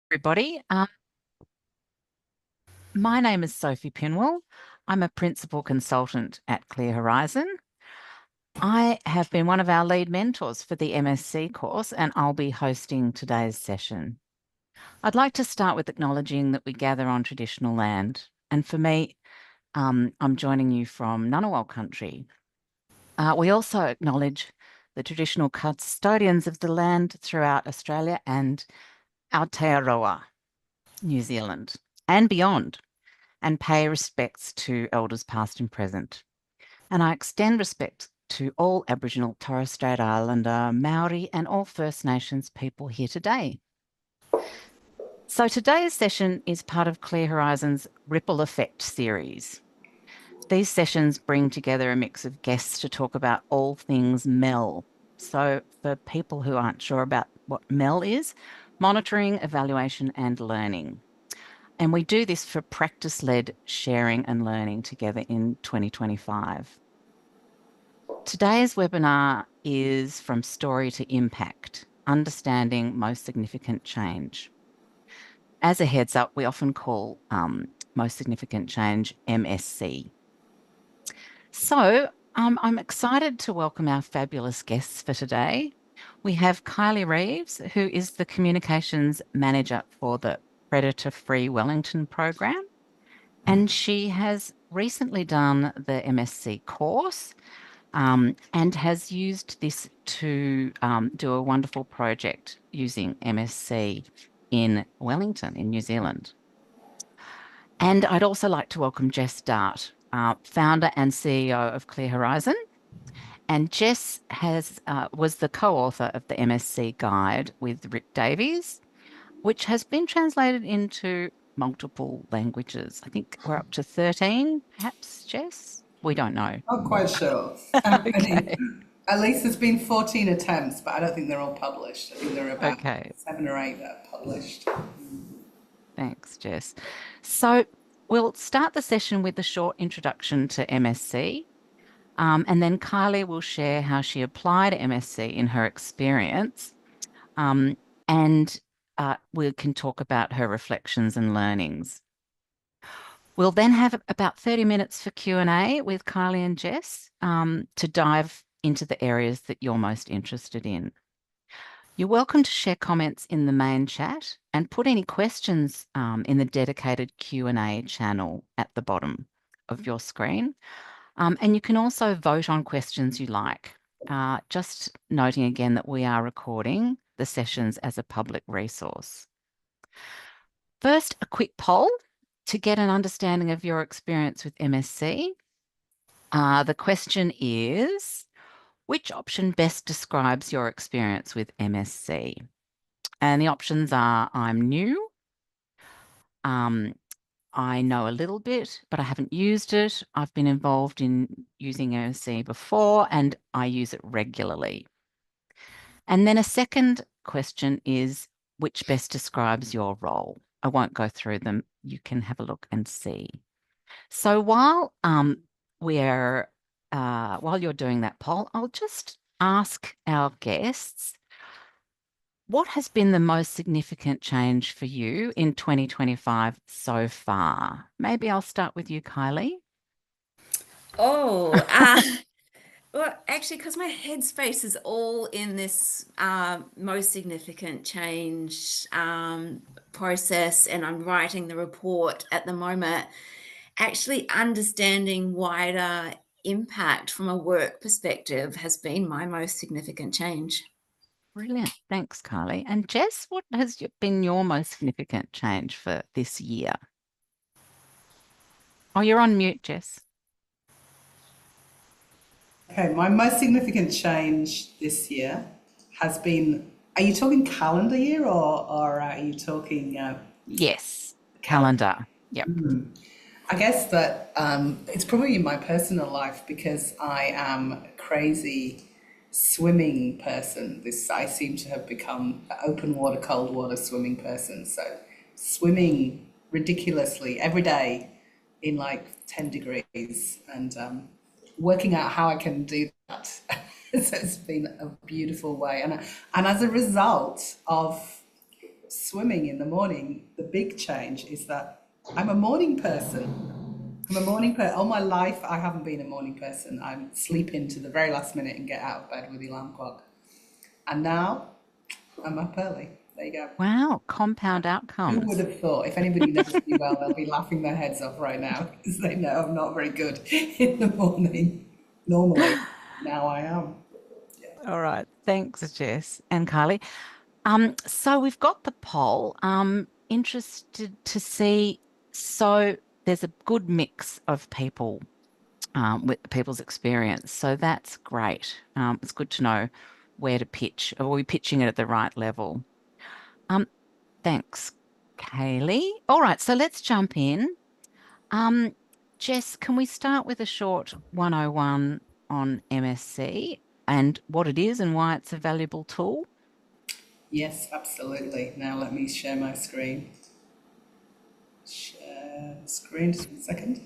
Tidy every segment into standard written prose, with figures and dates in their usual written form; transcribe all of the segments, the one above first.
Everybody. My name is Sophie Pinwill. I'm a principal consultant at Clear Horizon. I have been one of our lead mentors for the MSc course, and I'll be hosting today's session. I'd like to start with acknowledging that we gather on traditional land. And for me, I'm joining you from Ngunnawal country. We also acknowledge the traditional custodians of the land throughout Australia and Aotearoa, New Zealand, and beyond, and pay respects to elders past and present. And I extend respect to all Aboriginal, Torres Strait Islander, Maori, and all First Nations people here today. So today's session is part of Clear Horizon's Ripple Effect series. These sessions bring together a mix of guests to talk about all things MEL. So for people who aren't sure about what MEL is, monitoring, evaluation, and learning. And we do this for practice-led sharing and learning together in 2025. Today's webinar is From Story to Impact, Understanding Most Significant Change. As a heads up, we often call Most Significant Change MSC. So I'm excited to welcome our fabulous guests for today. We have Kylie Reeves, who is the Communications Manager for the Predator Free Wellington program. And she has recently done the MSc course and has used this to do a wonderful project using MSc in Wellington, in New Zealand. And I'd also like to welcome Jess Dart, founder and CEO of Clear Horizon. And Jess was the co-author of the MSc guide with Rick Davies, which has been translated into multiple languages. I think we're up to 13, perhaps, Jess? We don't know. Not quite sure. How many? Okay. At least there's been 14 attempts, but I don't think they're all published. I think there are about Okay. 7 or 8 that are published. Thanks, Jess. So we'll start the session with a short introduction to MSc, and then Kylie will share how she applied MSc in her experience, and we can talk about her reflections and learnings. We'll then have about 30 minutes for Q&A with Kylie and Jess to dive into the areas that you're most interested in. You're welcome to share comments in the main chat and put any questions in the dedicated Q&A channel at the bottom of your screen. And you can also vote on questions you like. Just noting again that we are recording the sessions as a public resource. First, a quick poll to get an understanding of your experience with MSc. The question is, which option best describes your experience with MSc? And the options are, I'm new, I know a little bit, but I haven't used it. I've been involved in using MSc before and I use it regularly. And then a second question is, which best describes your role? I won't go through them. You can have a look and see. So while while you're doing that poll, I'll just ask our guests, what has been the most significant change for you in 2025 so far? Maybe I'll start with you, Kylie. Oh, well, actually, because my headspace is all in this most significant change process, and I'm writing the report at the moment, actually understanding wider impact from a work perspective has been my most significant change. Brilliant. Thanks, Kylie. And Jess, what has been your most significant change for this year? Oh, you're on mute, Jess. Okay, my most significant change this year has been. Are you talking calendar year or are you talking Yes, calendar? calendar. Yep. I guess that it's probably in my personal life because I am a crazy swimming person. I seem to have become an open water, cold water swimming person. So swimming ridiculously every day in like 10 degrees and working out how I can do that. So it's been a beautiful way. And as a result of swimming in the morning, the big change is that I'm a morning person. I'm a morning person. All my life, I haven't been a morning person. I sleep in to the very last minute and get out of bed with the alarm clock. And now I'm up early. There you go. Wow, compound Who would outcomes. have thought? If anybody knows me well, they'll be laughing their heads off right now because they know I'm not very good in the morning. Normally, now I am. All right. Thanks, Jess and Kylie. So we've got the poll. Interested to see. So there's a good mix of people with people's experience. So that's great. It's good to know where to pitch. Are we pitching it at the right level? Um, thanks, Kaylee. All right, so let's jump in. Um, Jess, can we start with a short 101 on MSC and what it is and why it's a valuable tool? Yes, absolutely. Now let me share my screen. Share screen, just a second.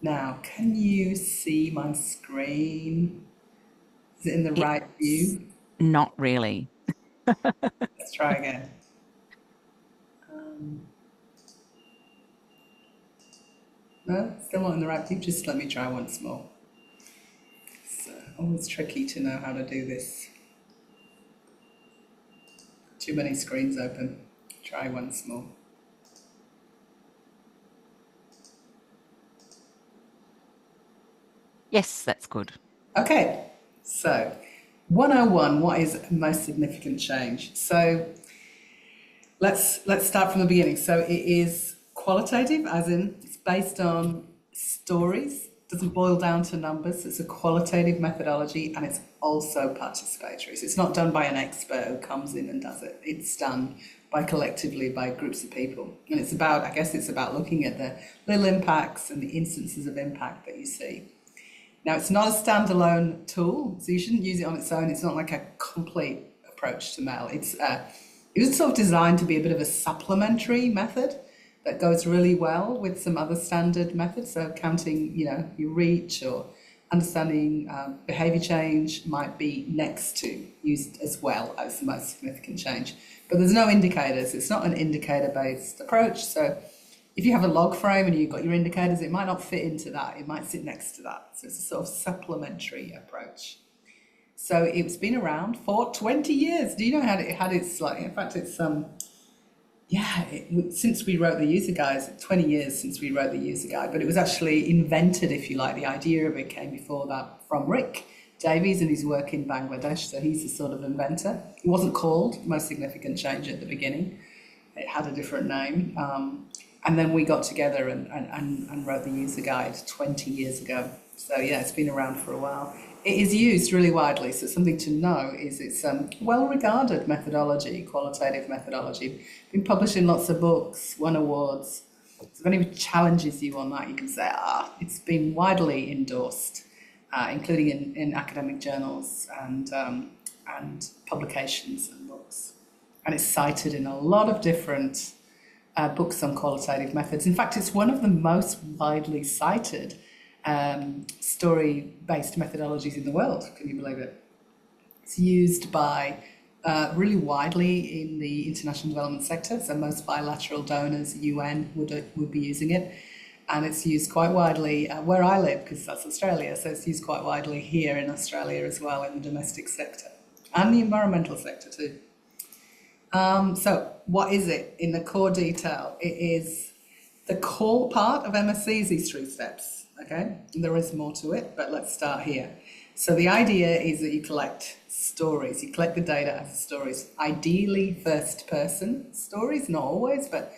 Now, can you see my screen? Is it in the right It's view? not really. Let's try again. No, still not in the right view. Just let me try once more. It's always tricky to know how to do this. Too many screens open. Try once more. Yes, that's good. Okay, so 101, what is most significant change? So let's start from the beginning. So it is qualitative, as in it's based on stories, doesn't boil down to numbers. It's a qualitative methodology and it's also participatory. So it's not done by an expert who comes in and does it. It's done by collectively by groups of people. And it's about, I guess it's about looking at the little impacts and the instances of impact that you see. Now, it's not a standalone tool, so you shouldn't use it on its own. It's not like a complete approach to Mel. It was sort of designed to be a bit of a supplementary method that goes really well with some other standard methods. So counting, your reach or understanding behavior change might be next to used as well as the most significant change. But there's no indicators. It's not an indicator-based approach. So if you have a log frame and you've got your indicators, it might not fit into that. It might sit next to that. So it's a sort of supplementary approach. So it's been around for 20 years. Do you know how it had its, like, in fact, it's, since we wrote the user guides, 20 years since we wrote the user guide, but it was actually invented, if you like. The idea of it came before that from Rick Davies and his work in Bangladesh. So he's a sort of inventor. It wasn't called Most Significant Change at the beginning. It had a different name. And then we got together and wrote the user guide 20 years ago. So yeah, it's been around for a while. It is used really widely. So something to know is it's well-regarded methodology, qualitative methodology. Been published in lots of books, won awards. So if anybody challenges you on that, you can say, it's been widely endorsed, including in academic journals and publications and books. And it's cited in a lot of different books on qualitative methods. In fact, it's one of the most widely cited story-based methodologies in the world. Can you believe it? It's used by really widely in the international development sector. So most bilateral donors, UN, would be using it. And it's used quite widely where I live, because that's Australia. So it's used quite widely here in Australia as well, in the domestic sector and the environmental sector too. So what is it in the core detail? It is the core part of MSC is these 3 steps, okay? There is more to it, but let's start here. So the idea is that you collect stories. You collect the data as stories, ideally first person stories, not always, but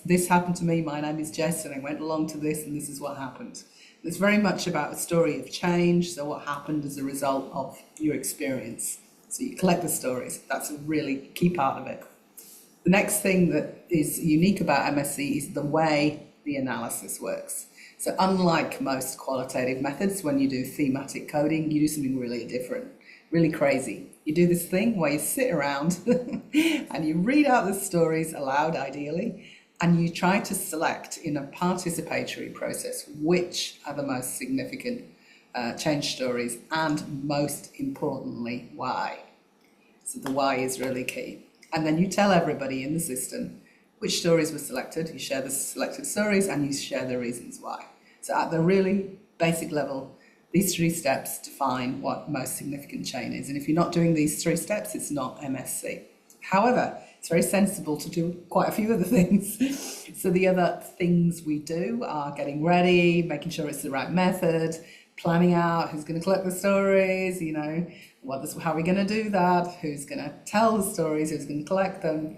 this happened to me. My name is Jess and I went along to this and this is what happened. It's very much about a story of change. So what happened as a result of your experience. So you collect the stories. That's a really key part of it. The next thing that is unique about MSc is the way the analysis works. So unlike most qualitative methods, when you do thematic coding, you do something really different, really crazy. You do this thing where you sit around and you read out the stories aloud, ideally, and you try to select in a participatory process which are the most significant change stories, and most importantly, why. So the why is really key. And then you tell everybody in the system which stories were selected, you share the selected stories, and you share the reasons why. So at the really basic level, these 3 steps define what most significant change is. And if you're not doing these 3 steps, it's not MSC. However, it's very sensible to do quite a few other things. So the other things we do are getting ready, making sure it's the right method, planning out who's going to collect the stories, you know, how are we going to do that, who's going to tell the stories, who's going to collect them,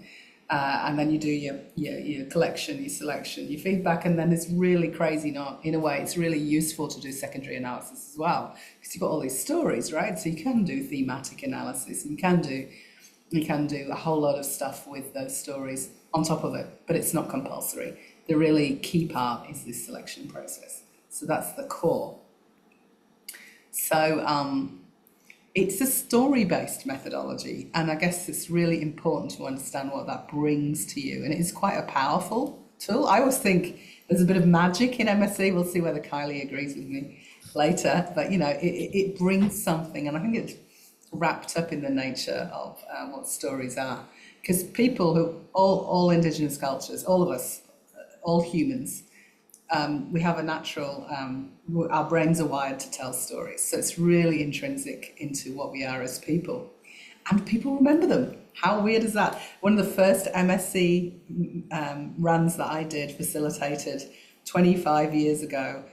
and then you do your collection, your selection, your feedback, and then it's really crazy. Not in a way, it's really useful to do secondary analysis as well, because you've got all these stories, right? So you can do thematic analysis, and you can do a whole lot of stuff with those stories on top of it, but it's not compulsory. The really key part is this selection process. So that's the core. So it's a story-based methodology, and I guess it's really important to understand what that brings to you. And it is quite a powerful tool. I always think there's a bit of magic in MSC. We'll see whether Kylie agrees with me later. But, you know, it brings something, and I think it's wrapped up in the nature of what stories are. Because people who, all Indigenous cultures, all of us, all humans, we have a natural, our brains are wired to tell stories. So it's really intrinsic into what we are as people. And people remember them. How weird is that? One of the first MSc runs that I did, facilitated 25 years ago,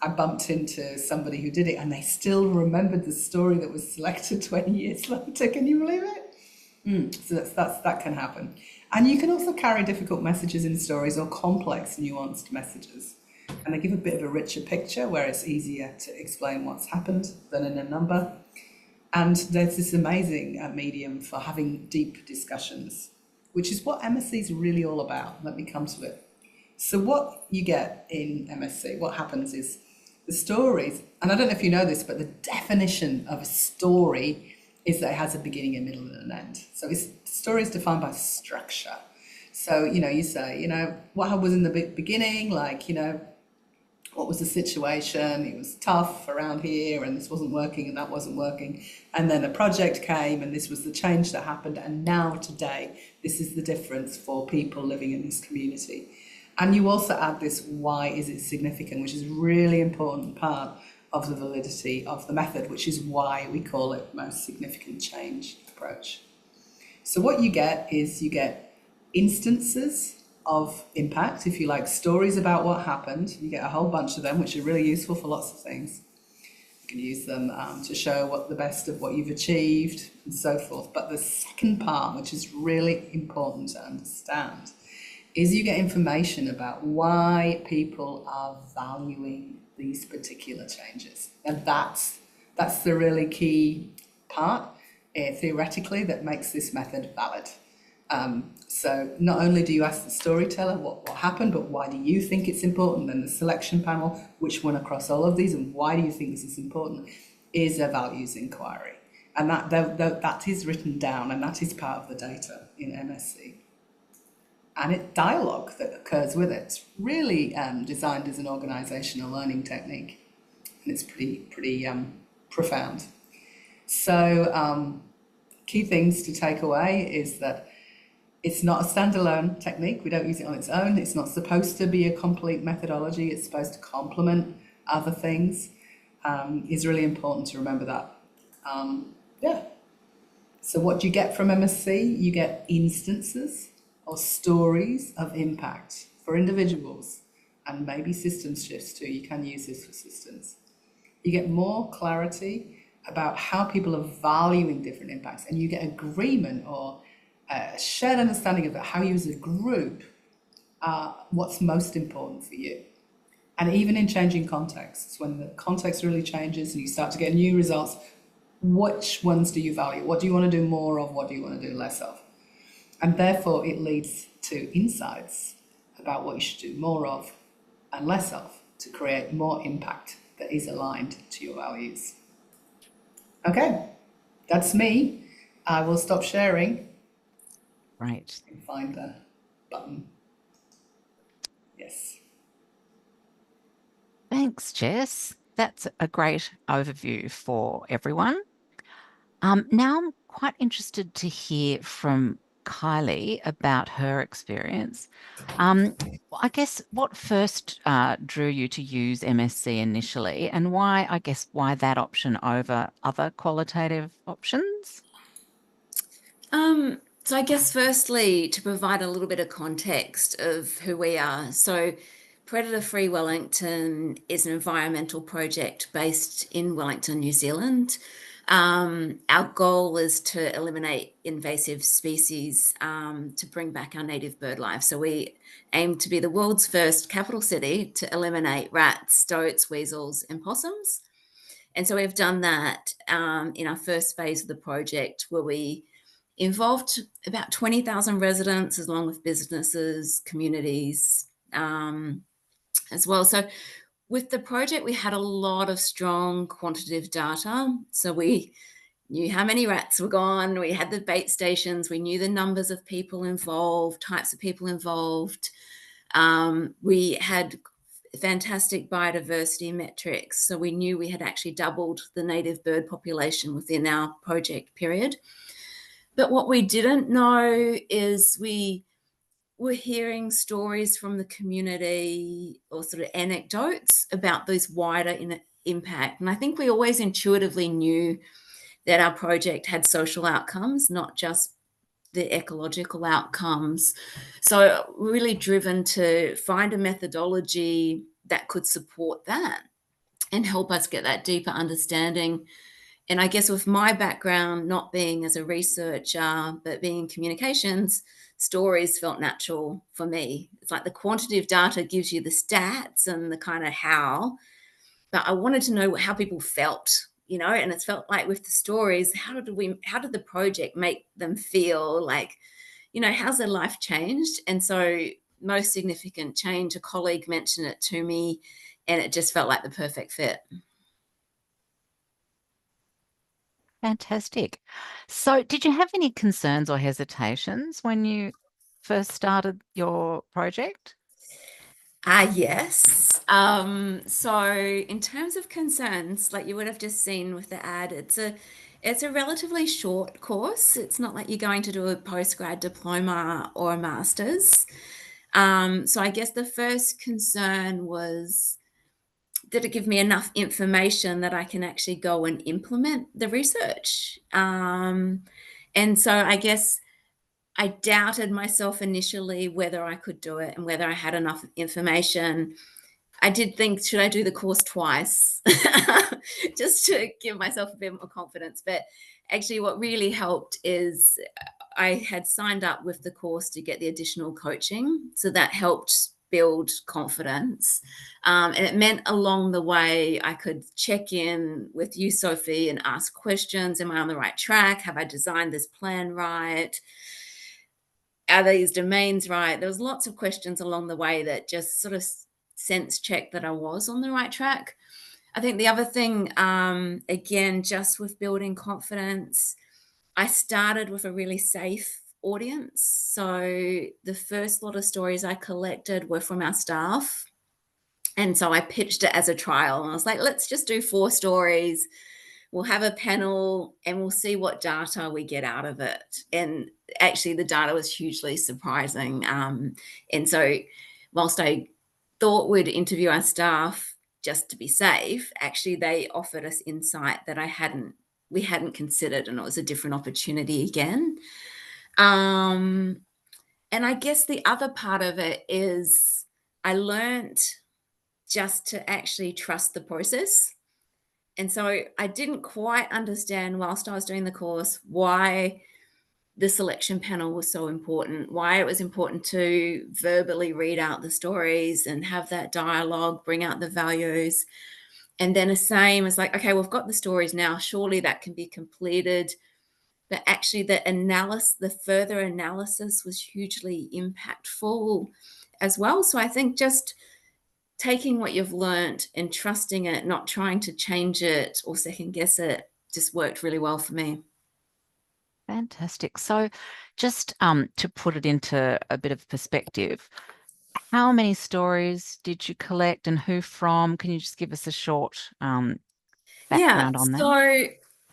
I bumped into somebody who did it and they still remembered the story that was selected 20 years later. Can you believe it? So that can happen. And you can also carry difficult messages in stories, or complex, nuanced messages. And they give a bit of a richer picture where it's easier to explain what's happened than in a number. And there's this amazing medium for having deep discussions, which is what MSc is really all about. Let me come to it. So what you get in MSc, what happens is the stories, and I don't know if you know this, but the definition of a story is that it has a beginning, a middle, and an end. So story is defined by structure. So, you know, you say, you know, what was in the beginning, like, you know, what was the situation? It was tough around here, and this wasn't working, and that wasn't working. And then a project came, and this was the change that happened. And now today, this is the difference for people living in this community. And you also add this, why is it significant, which is a really important part of the validity of the method, which is why we call it most significant change approach. So what you get is you get instances of impact, if you like, stories about what happened. You get a whole bunch of them, which are really useful for lots of things. You can use them to show what the best of what you've achieved and so forth. But the second part, which is really important to understand, is you get information about why people are valuing these particular changes. And that's the really key part, theoretically, that makes this method valid. So not only do you ask the storyteller what happened, but why do you think it's important? Then the selection panel, which one across all of these, and why do you think this is important, is a values inquiry. And that is written down, and that is part of the data in MSc. And it's dialogue that occurs with it. It's really designed as an organisational learning technique, and it's pretty profound. So key things to take away is that it's not a standalone technique. We don't use it on its own. It's not supposed to be a complete methodology. It's supposed to complement other things. It's really important to remember that. Yeah. So what do you get from MSc? You get instances or stories of impact for individuals, and maybe systems shifts too. You can use this for systems. You get more clarity about how people are valuing different impacts, and you get agreement or a shared understanding of how you as a group what's most important for you. And even in changing contexts, when the context really changes and you start to get new results, which ones do you value? What do you want to do more of? What do you want to do less of? And therefore it leads to insights about what you should do more of and less of to create more impact that is aligned to your values. Okay, that's me. I will stop sharing. Right. Find the button. Yes. Thanks, Jess. that's a great overview for everyone. Now I'm quite interested to hear from Kylie about her experience. I guess what first drew you to use MSc initially, and why that option over other qualitative options? So I guess firstly, to provide a little bit of context of who we are. So Predator Free Wellington is an environmental project based in Wellington, New Zealand. Our goal is to eliminate invasive species to bring back our native bird life. So we aim to be the world's first capital city to eliminate rats, stoats, weasels, and possums. And so we've done that in our first phase of the project, where we involved about 20,000 residents, along with businesses, communities as well. So with the project, we had a lot of strong quantitative data. So we knew how many rats were gone. We had the bait stations. We knew the numbers of people involved, types of people involved. We had fantastic biodiversity metrics. So we knew we had actually doubled the native bird population within our project period. But what we didn't know is we were hearing stories from the community, or sort of anecdotes about those wider impact. And I think we always intuitively knew that our project had social outcomes, not just the ecological outcomes. So really driven to find a methodology that could support that and help us get that deeper understanding. And I guess with my background, not being as a researcher, but being in communications, stories felt natural for me. It's like the quantitative data gives you the stats and the kind of how, but I wanted to know how people felt, and it's felt like with the stories, how did the project make them feel like, how's their life changed? And so most significant change, a colleague mentioned it to me, and it just felt like the perfect fit. Fantastic. So, did you have any concerns or hesitations when you first started your project? Yes. So in terms of concerns, like you would have just seen with the ad, it's a relatively short course. It's not like you're going to do a postgrad diploma or a master's. So I guess the first concern was, did it give me enough information that I can actually go and implement the research? And so I guess I doubted myself initially whether I could do it and whether I had enough information. I did think, should I do the course twice just to give myself a bit more confidence? But actually, what really helped is I had signed up with the course to get the additional coaching. So that helped build confidence. And it meant along the way, I could check in with you, Sophie, and ask questions. Am I on the right track? Have I designed this plan right? Are these domains right? There was lots of questions along the way that just sort of sense checked that I was on the right track. I think the other thing, again, just with building confidence, I started with a really safe audience. So the first lot of stories I collected were from our staff. And so I pitched it as a trial. And I was like, let's just do 4 stories. We'll have a panel and we'll see what data we get out of it. And actually, the data was hugely surprising. And so, whilst I thought we'd interview our staff just to be safe, actually, they offered us insight that we hadn't considered, and it was a different opportunity again. And I guess the other part of it is I learned just to actually trust the process. And so I didn't quite understand, whilst I was doing the course, why the selection panel was so important, why it was important to verbally read out the stories and have that dialogue, bring out the values. And then the same as like, okay, we've got the stories now, surely that can be completed. But actually the further analysis was hugely impactful as well. So I think just taking what you've learned and trusting it, not trying to change it or second guess it, just worked really well for me. Fantastic. So, just to put it into a bit of perspective, How many stories did you collect and who from? Can you just give us a short Yeah, background on that? so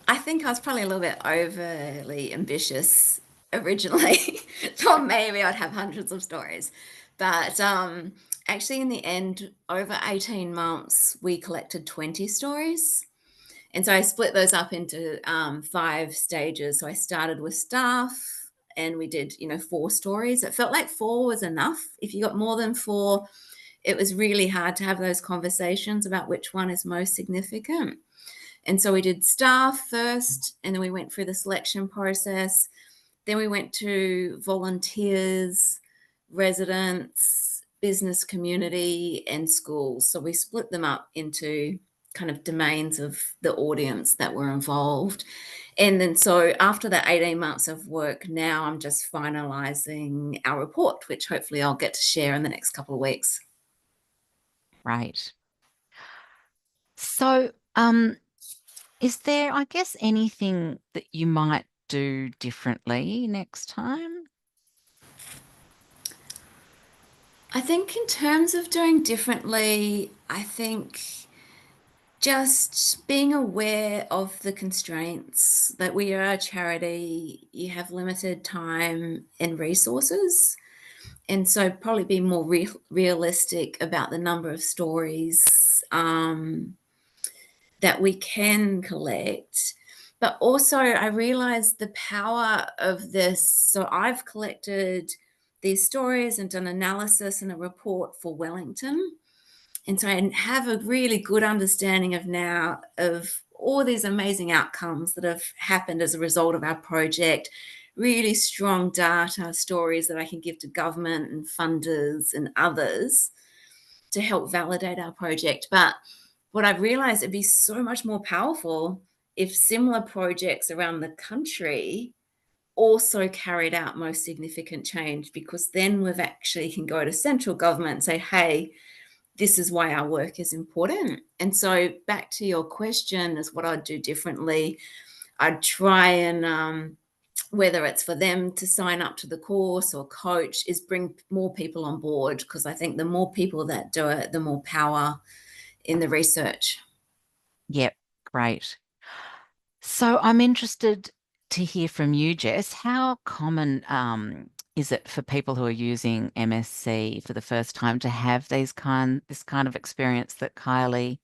I think I was probably a little bit overly ambitious originally. Thought maybe I'd have hundreds of stories. But actually, in the end, over 18 months, we collected 20 stories. And so I split those up into 5 stages. So I started with staff and we did, 4 stories. It felt like 4 was enough. If you got more than 4, it was really hard to have those conversations about which one is most significant. And so we did staff first, and then we went through the selection process. Then we went to volunteers, residents, business community, and schools. So we split them up into kind of domains of the audience that were involved. And then so after that 18 months of work, now I'm just finalizing our report, which hopefully I'll get to share in the next couple of weeks. Right. So, is there, I guess, anything that you might do differently next time? I think in terms of doing differently, I think just being aware of the constraints that we are a charity, you have limited time and resources. And so probably be more realistic about the number of stories that we can collect. But also, I realized the power of this. So I've collected these stories and done analysis and a report for Wellington. And so I have a really good understanding of now of all these amazing outcomes that have happened as a result of our project, really strong data, stories that I can give to government and funders and others to help validate our project. But what I've realized, it'd be so much more powerful if similar projects around the country also carried out most significant change, because then we've actually can go to central government and say, hey, this is why our work is important. And so back to your question is what I'd do differently. I'd try and whether it's for them to sign up to the course or coach, is bring more people on board, because I think the more people that do it, the more power in the research. Yep, great. So I'm interested to hear from you, Jess. How common is it for people who are using MSC for the first time to have this kind of experience that Kylie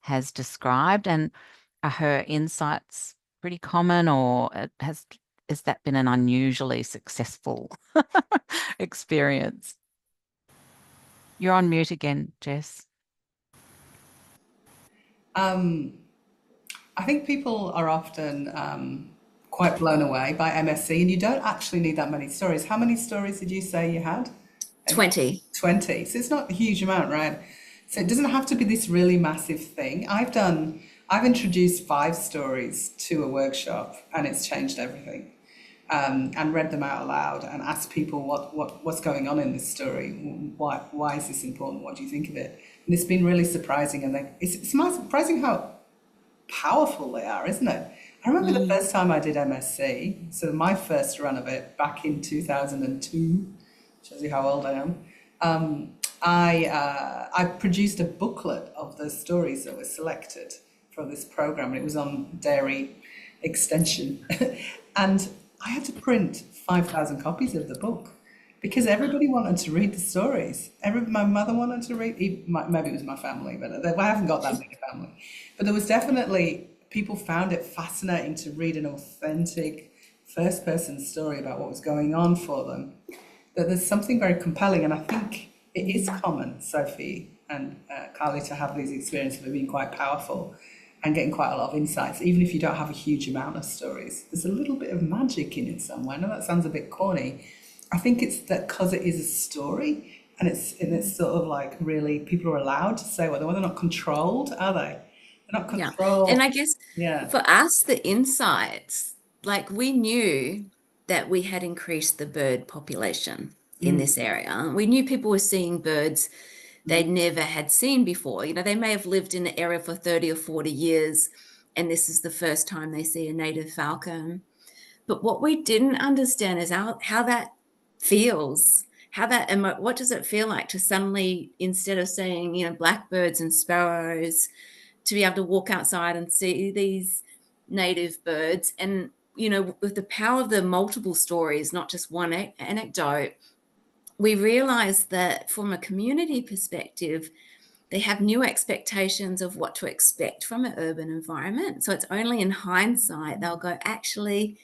has described? And are her insights pretty common, or has that been an unusually successful experience? You're on mute again, Jess. I think people are often quite blown away by MSC, and you don't actually need that many stories. How many stories did you say you had? 20. 20. So it's not a huge amount, right? So it doesn't have to be this really massive thing. I've introduced 5 stories to a workshop, and it's changed everything. And read them out aloud and asked people what's going on in this story. Why is this important? What do you think of it? And it's been really surprising, and it's surprising how powerful they are, isn't it? I remember the first time I did MSC, so my first run of it back in 2002, shows you how old I am. I produced a booklet of the stories that were selected for this program, and it was on dairy extension. And I had to print 5,000 copies of the book because everybody wanted to read the stories. My mother wanted to read, maybe it was my family, but I haven't got that big a family. But there was definitely, people found it fascinating to read an authentic first person story about what was going on for them. That there's something very compelling, and I think it is common, Sophie and Kylie, to have these experiences of being quite powerful and getting quite a lot of insights, even if you don't have a huge amount of stories. There's a little bit of magic in it somewhere. I know that sounds a bit corny. I think it's that because it is a story, and it's sort of like, really, people are allowed to say what they want. They're not controlled, are they? They're not Yeah. controlled. And I guess Yeah. for us, the insights, like we knew that we had increased the bird population in this area. We knew people were seeing birds they never had seen before. They may have lived in the area for 30 or 40 years, and this is the first time they see a native falcon. But what we didn't understand is how that feels, how that what does it feel like to suddenly, instead of seeing, you know, blackbirds and sparrows, to be able to walk outside and see these native birds. And, you know, with the power of the multiple stories, not just one anecdote, we realize that from a community perspective, they have new expectations of what to expect from an urban environment. So it's only in hindsight they'll go, actually,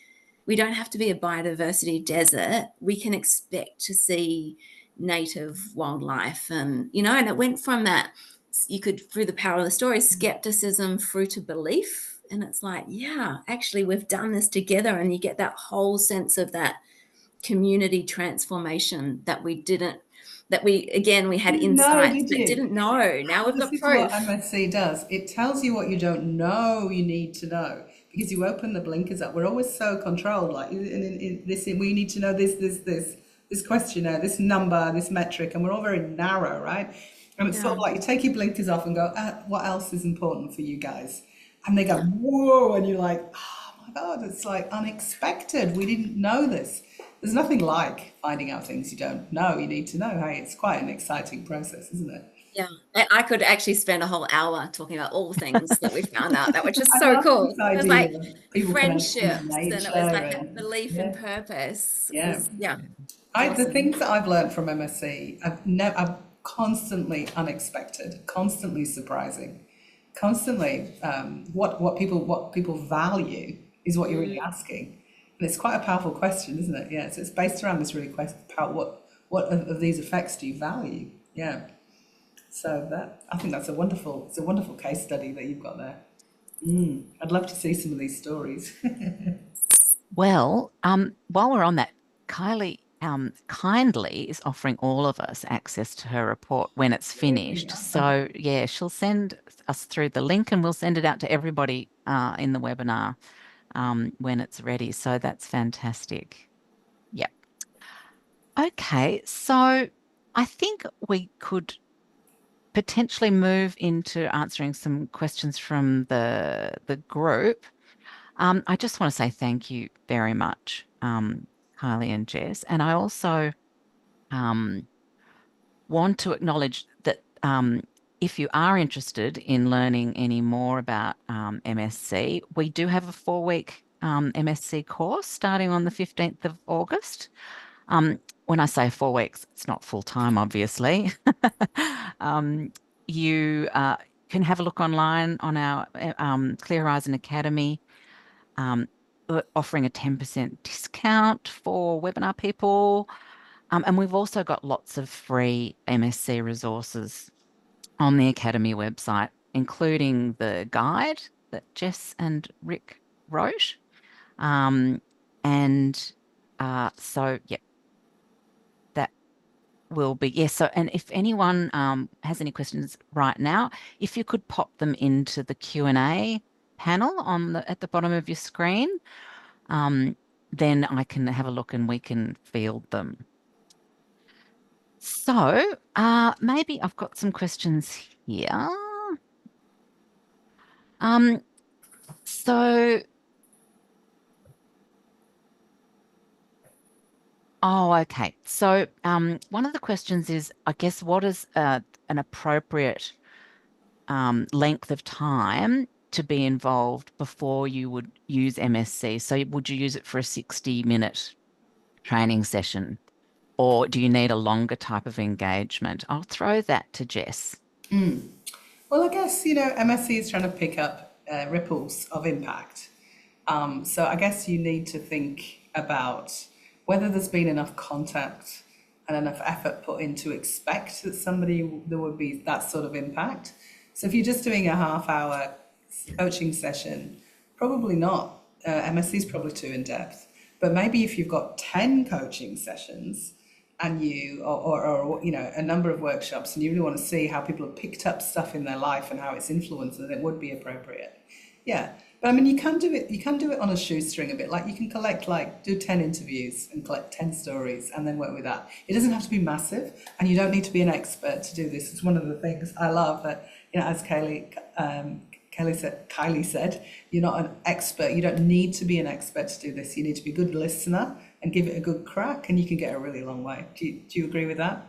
we don't have to be a biodiversity desert. We can expect to see native wildlife. And, you know, and it went from that, you could, through the power of the story, skepticism through to belief. And it's like, yeah, actually, we've done this together. And you get that whole sense of that community transformation that we didn't, that we had Didn't know, insights did but you? didn't know. Now we've This got is what proof. MSc does. It tells you what you don't know you need to know because you open the blinkers up. We're always so controlled. Like in this, we need to know this questionnaire, this number, this metric, and we're all very narrow, right? And it's sort Yeah. of like you take your blinkers off and go, what else is important for you guys? And they go, whoa, and you're like, oh my God, it's like unexpected. We didn't know this. There's nothing like finding out things you don't know. You need to know. Hey, it's quite an exciting process, isn't it? Yeah, I could actually spend a whole hour talking about all the things that we found out that were just I so love this cool. It was idea like of people connecting to friendships, and it nature was like that and belief and yeah, purpose yeah. was, yeah, The awesome. things that I've learned from MSc, I've constantly unexpected, constantly surprising, constantly what people value is what you're really Mm, asking, and it's quite a powerful question, isn't it? Yeah, so it's based around this really question about what of these effects do you value? Yeah, so that I think it's a wonderful case study that you've got there. I'd love to see some of these stories. Well, while we're on that, Kylie kindly is offering all of us access to her report when it's Really? finished. Oh, So fantastic. yeah, she'll send us through the link and we'll send it out to everybody in the webinar when it's ready. So that's fantastic. Yep. Okay, so I think we could potentially move into answering some questions from the group. I just want to say thank you very much, Kylie and Jess. And I also um, want to acknowledge that if you are interested in learning any more about MSc, we do have a 4-week MSc course starting on the 15th of August. When I say 4 weeks, it's not full time, obviously. You can have a look online on our Clear Horizon Academy. We're offering a 10% discount for webinar people. And we've also got lots of free MSc resources on the Academy website, including the guide that Jess and Rick wrote. Um, and yeah, that will be, yes. So, and if anyone has any questions right now, if you could pop them into the Q&A panel at the bottom of your screen, then I can have a look and we can field them. So maybe I've got some questions here. Um, so, okay. So one of the questions is, I guess, what is an appropriate length of time to be involved before you would use MSc? So would you use it for a 60-minute training session? Or do you need a longer type of engagement? I'll throw that to Jess. Well, I guess, you know, MSc is trying to pick up ripples of impact. So I guess you need to think about whether there's been enough contact and enough effort put in to expect that there would be that sort of impact. So if you're just doing a half-hour coaching session, probably not. MSc is probably too in depth. But maybe if you've got 10 coaching sessions and or you know, a number of workshops, and you really want to see how people have picked up stuff in their life and how it's influenced, then it would be appropriate. Yeah. But I mean, you can do it on a shoestring a bit. Like you can do 10 interviews and collect 10 stories and then work with that. It doesn't have to be massive, and you don't need to be an expert to do this. It's one of the things I love that, you know, as Kylie Kylie said, you're not an expert. You don't need to be an expert to do this. You need to be a good listener and give it a good crack, and you can get a really long way. Do you agree with that,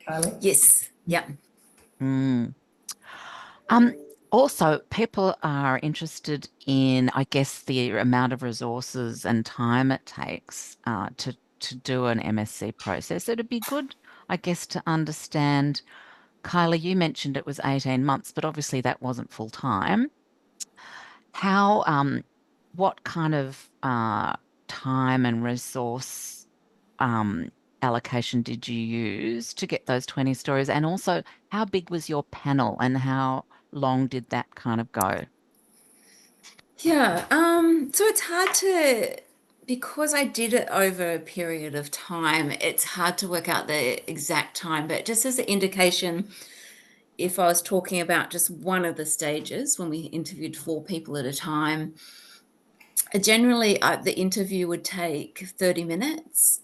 Kylie? Yes. Yep. Mm. Um, Also, people are interested in, I guess, the amount of resources and time it takes to do an MSc process. It'd be good, I guess, to understand. Kylie, you mentioned it was 18 months, but obviously that wasn't full time. How, what kind of time and resource um, allocation did you use to get those 20 stories? And also, how big was your panel and how long did that kind of go? Yeah. So it's hard to, because I did it over a period of time, it's hard to work out the exact time, but just as an indication, if I was talking about just one of the stages when we interviewed 4 people at a time, generally the interview would take 30 minutes.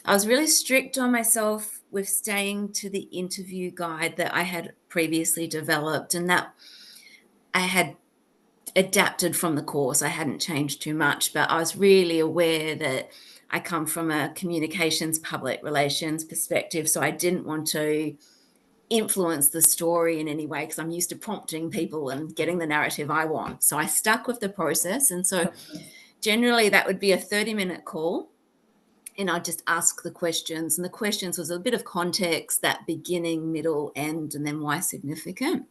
I was really strict on myself with staying to the interview guide that I had previously developed, and that I had adapted from the course. I hadn't changed too much, but I was really aware that I come from a communications public relations perspective, so I didn't want to influence the story in any way because I'm used to prompting people and getting the narrative I want. So I stuck with the process, and so generally that would be a 30-minute call, and I'd just ask the questions, and the questions was a bit of context, that beginning, middle, end, and then why significant.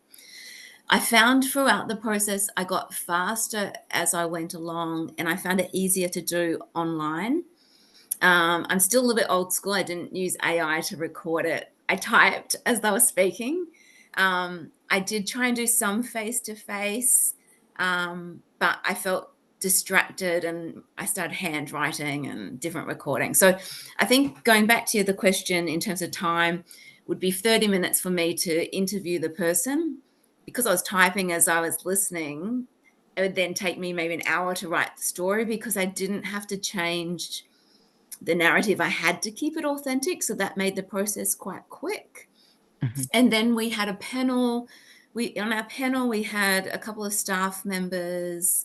I found throughout the process I got faster as I went along, and I found it easier to do online. I'm still a little bit old school. I didn't use AI to record it. I typed as they were speaking. I did try and do some face to face, but I felt distracted and I started handwriting and different recording. So I think going back to the question in terms of time would be 30 minutes for me to interview the person. Because I was typing as I was listening, it would then take me maybe an hour to write the story because I didn't have to change the narrative. I had to keep it authentic. So that made the process quite quick. Mhm. And then we had a panel. On our panel, we had a couple of staff members,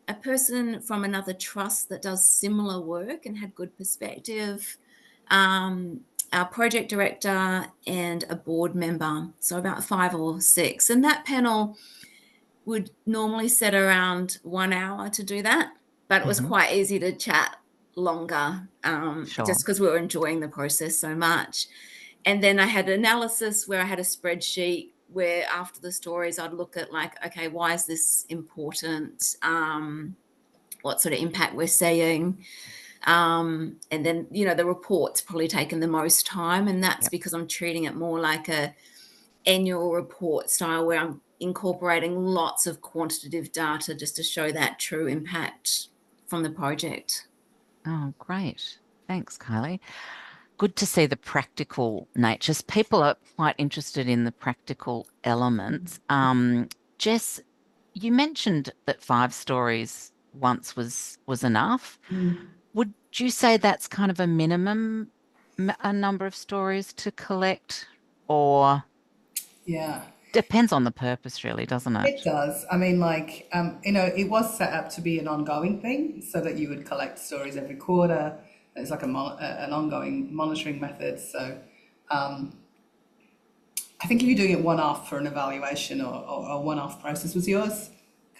a person from another trust that does similar work and had good perspective, our project director, and a board member. So about 5 or 6. And that panel would normally set around 1 hour to do that, but it was Mhm. quite easy to chat longer, Sure. just because we were enjoying the process so much. And then I had analysis where I had a spreadsheet where after the stories I'd look at like, okay, why is this important? What sort of impact we're seeing? And then, the report's probably taken the most time, and that's Yep. because I'm treating it more like a annual report style where I'm incorporating lots of quantitative data just to show that true impact from the project. Oh, great. Thanks, Kylie. Good to see the practical natures. People are quite interested in the practical elements. Jess, you mentioned that 5 stories once was enough. Would you say that's kind of a minimum a number of stories to collect, or Yeah, depends on the purpose, really, doesn't it it? does. I mean, like, it was set up to be an ongoing thing so that you would collect stories every quarter. It's like an ongoing monitoring method. So I think if you're doing it one off for an evaluation or a one off process, was yours,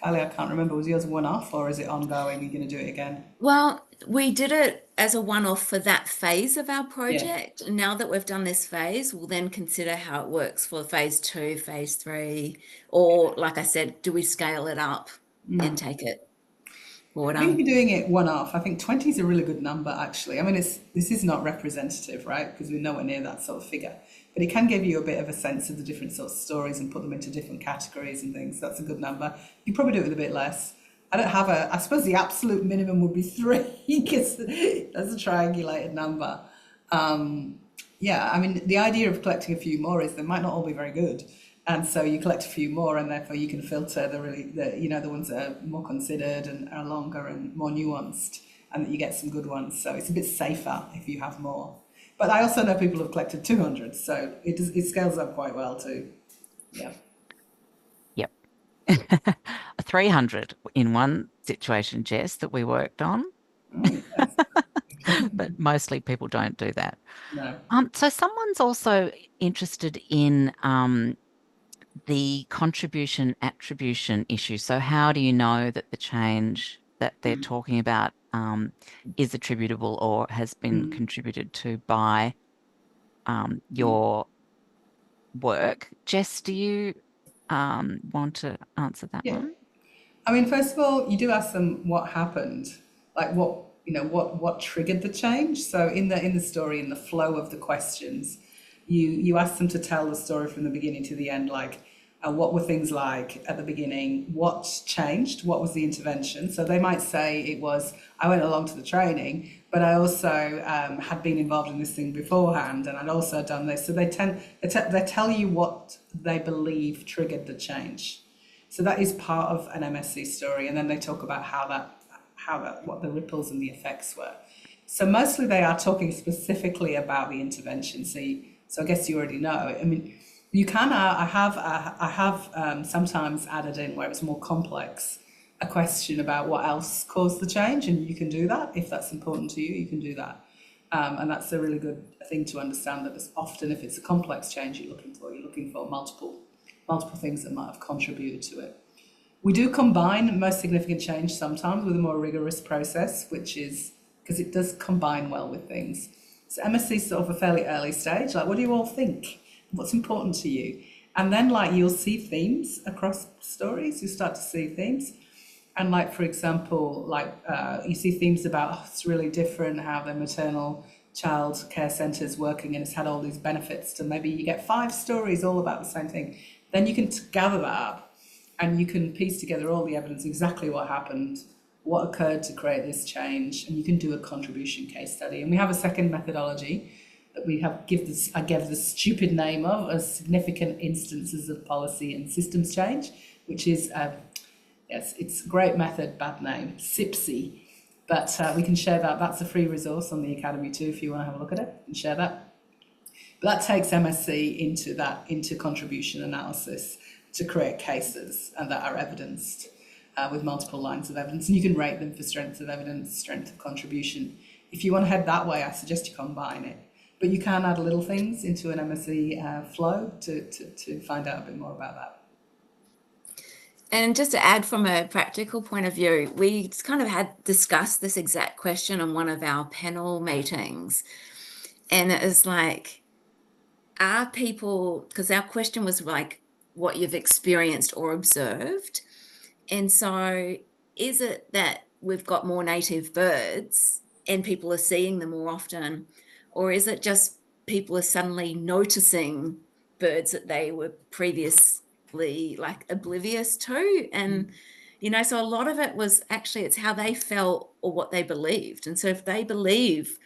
Kylie? I can't remember. Was yours one off or is it ongoing? You're going to do it again? Well, we did it as a one-off for that phase of our Yeah. project. And now that we've done this phase, we'll then consider how it works for phase 2, phase 3, or like I said, do we scale it up and take it I think broader? if you're doing it one off, I think 20 is a really good number, actually. I mean, this is not representative, right? Because we're nowhere near that sort of figure. But it can give you a bit of a sense of the different sorts of stories and put them into different categories and things. That's a good number. You probably do it with a bit less. I don't have I suppose the absolute minimum would be 3 because that's a triangulated number. Yeah, I mean, the idea of collecting a few more is they might not all be very good. And so you collect a few more, and therefore you can filter the ones that are more considered and are longer and more nuanced, and that you get some good ones. So it's a bit safer if you have more. But I also know people have collected 200, so it scales up quite well too. Yeah. Yep. 300 in one situation, Jess, that we worked on, Oh, yes. but mostly people don't do that. No. So someone's also interested in the contribution attribution issue. So how do you know that the change that they're talking about is attributable or has been contributed to by your work? Jess, do you want to answer that Yeah. one? I mean, first of all, you do ask them what happened, like what triggered the change. So in the story, in the flow of the questions, you ask them to tell the story from the beginning to the end, like what were things like at the beginning, what changed, what was the intervention. So they might say it was, I went along to the training, but I also had been involved in this thing beforehand, and I'd also done this. So they tell you what they believe triggered the change. So that is part of an MSc story, and then they talk about what the ripples and the effects were. So mostly they are talking specifically about the intervention. So I guess you already know. I mean, you can. I have sometimes added in where it's more complex, a question about what else caused the change, and you can do that if that's important to you. You can do that, and that's a really good thing to understand. That often, if it's a complex change you're looking for multiple things that might have contributed to it. We do combine most significant change sometimes with a more rigorous process, which is because it does combine well with things. So MSc is sort of a fairly early stage, like what do you all think? What's important to you? And then like you'll see themes across stories, you start to see themes. And like, for example, you see themes about, it's really different how the maternal child care centre is working and it's had all these benefits, to maybe you get 5 stories all about the same thing. Then you can gather that up and you can piece together all the evidence, exactly what happened, what occurred to create this change, and you can do a contribution case study. And we have a second methodology that I gave the stupid name of as significant instances of policy and systems change, which is, yes, it's a great method, bad name, SIPSI. But we can share that. That's a free resource on the Academy too, if you want to have a look at it and share that. But that takes MSc into contribution analysis to create cases that are evidenced with multiple lines of evidence. And you can rate them for strength of evidence, strength of contribution. If you want to head that way, I suggest you combine it. But you can add little things into an MSc flow to find out a bit more about that. And just to add from a practical point of view, we kind of had discussed this exact question on one of our panel meetings. And it was like, are people, because our question was like what you've experienced or observed. And so is it that we've got more native birds and people are seeing them more often? Or is it just people are suddenly noticing birds that they were previously like oblivious to? And, so a lot of it was actually, it's how they felt or what they believed. And so if they believe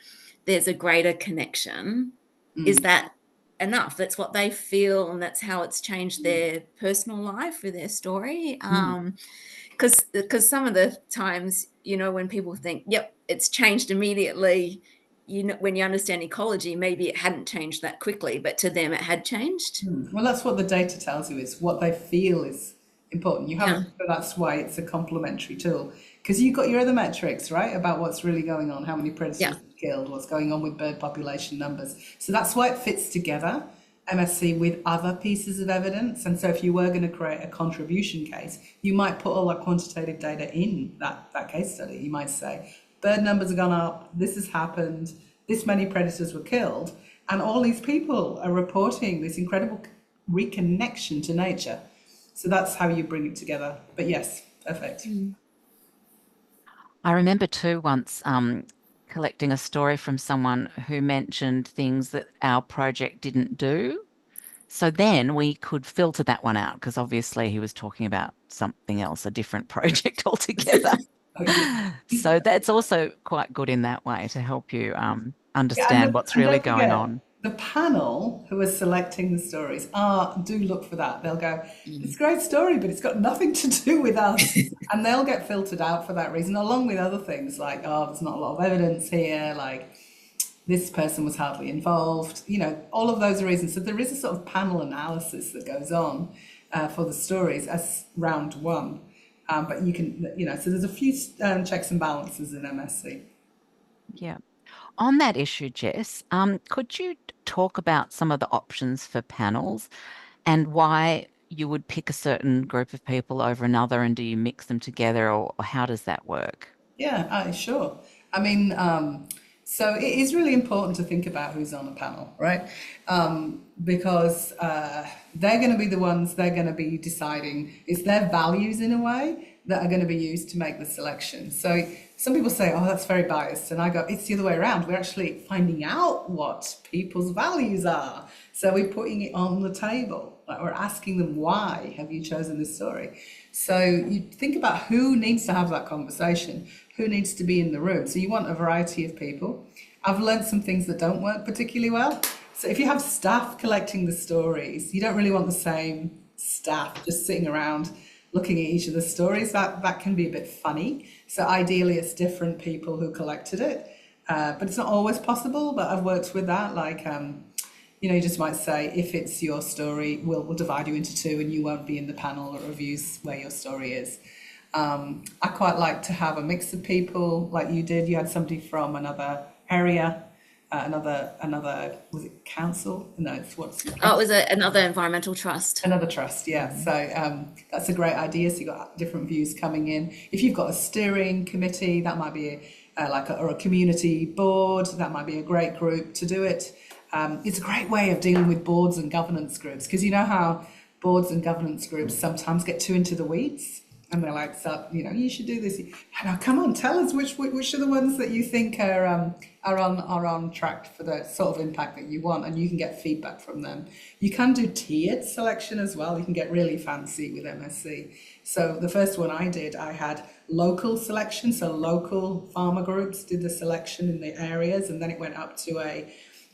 there's a greater connection, is that enough? That's what they feel, and that's how it's changed their personal life or their story. Because some of the times, when people think, yep, it's changed immediately, when you understand ecology, maybe it hadn't changed that quickly, but to them it had changed. Well, that's what the data tells you, is what they feel is important. But that's why it's a complementary tool, because you've got your other metrics, right, about what's really going on, how many predators killed, what's going on with bird population numbers. So that's why it fits together, MSc, with other pieces of evidence. And so if you were going to create a contribution case, you might put all that quantitative data in that case study. You might say, bird numbers have gone up, this has happened, this many predators were killed, and all these people are reporting this incredible reconnection to nature. So that's how you bring it together. But yes, perfect. I remember too once collecting a story from someone who mentioned things that our project didn't do. So then we could filter that one out, because obviously he was talking about something else, a different project altogether. So that's also quite good in that way to help you understand what's really going on. The panel who are selecting the stories do look for that. They'll go, it's a great story, but it's got nothing to do with us. And they'll get filtered out for that reason, along with other things like, there's not a lot of evidence here, like this person was hardly involved, all of those are reasons. So there is a sort of panel analysis that goes on. for the stories as round one. But you can, so there's a few checks and balances in MSc. Yeah. On that issue, Jess, could you talk about some of the options for panels and why you would pick a certain group of people over another, and do you mix them together, or how does that work? Yeah, sure. I mean, so it is really important to think about who's on a panel, right? Because they're going to be the ones, they're going to be deciding, it's their values in a way that are going to be used to make the selection. So some people say, oh, that's very biased. And I go, it's the other way around. We're actually finding out what people's values are. So we're putting it on the table. Like, we're asking them, why have you chosen this story? So you think about who needs to have that conversation, who needs to be in the room. So you want a variety of people. I've learned some things that don't work particularly well. So if you have staff collecting the stories, you don't really want the same staff just sitting around looking at each of the stories. That can be a bit funny. So ideally it's different people who collected it. But it's not always possible, but I've worked with that. Like, you just might say, if it's your story, we'll divide you into two and you won't be in the panel that reviews where your story is. I quite like to have a mix of people like you did. You had somebody from another area, another, was it council? No, it's what's Oh, it was another environmental trust. another trust, yeah. So that's a great idea. So you've got different views coming in. If you've got a steering committee, that might be or a community board, that might be a great group to do it. It's a great way of dealing with boards and governance groups, because you know how boards and governance groups sometimes get too into the weeds, and they're like, so, you should do this. Now, come on, tell us which are the ones that you think are on track for the sort of impact that you want, and you can get feedback from them. You can do tiered selection as well. You can get really fancy with MSc. So the first one I did, I had local selection, so local farmer groups did the selection in the areas, and then it went up to a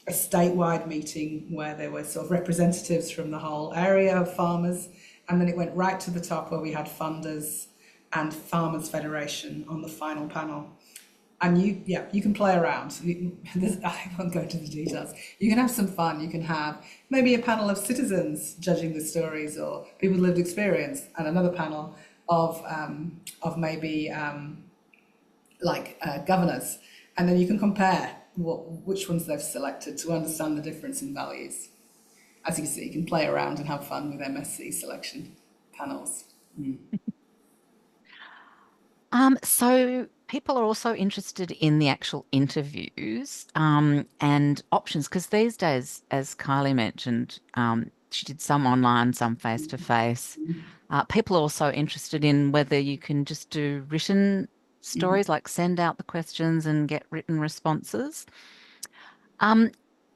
statewide meeting where there were sort of representatives from the whole area of farmers, and then it went right to the top where we had funders and Farmers Federation on the final panel. And you can play around. I won't go into the details. You can have some fun. You can have maybe a panel of citizens judging the stories, or people with lived experience, and another panel of maybe governors, and then you can compare which ones they've selected to understand the difference in values. As you can see, you can play around and have fun with MSc selection panels. So people are also interested in the actual interviews and options, because these days, as Kylie mentioned, she did some online, some face-to-face. People are also interested in whether you can just do written stories, like send out the questions and get written responses.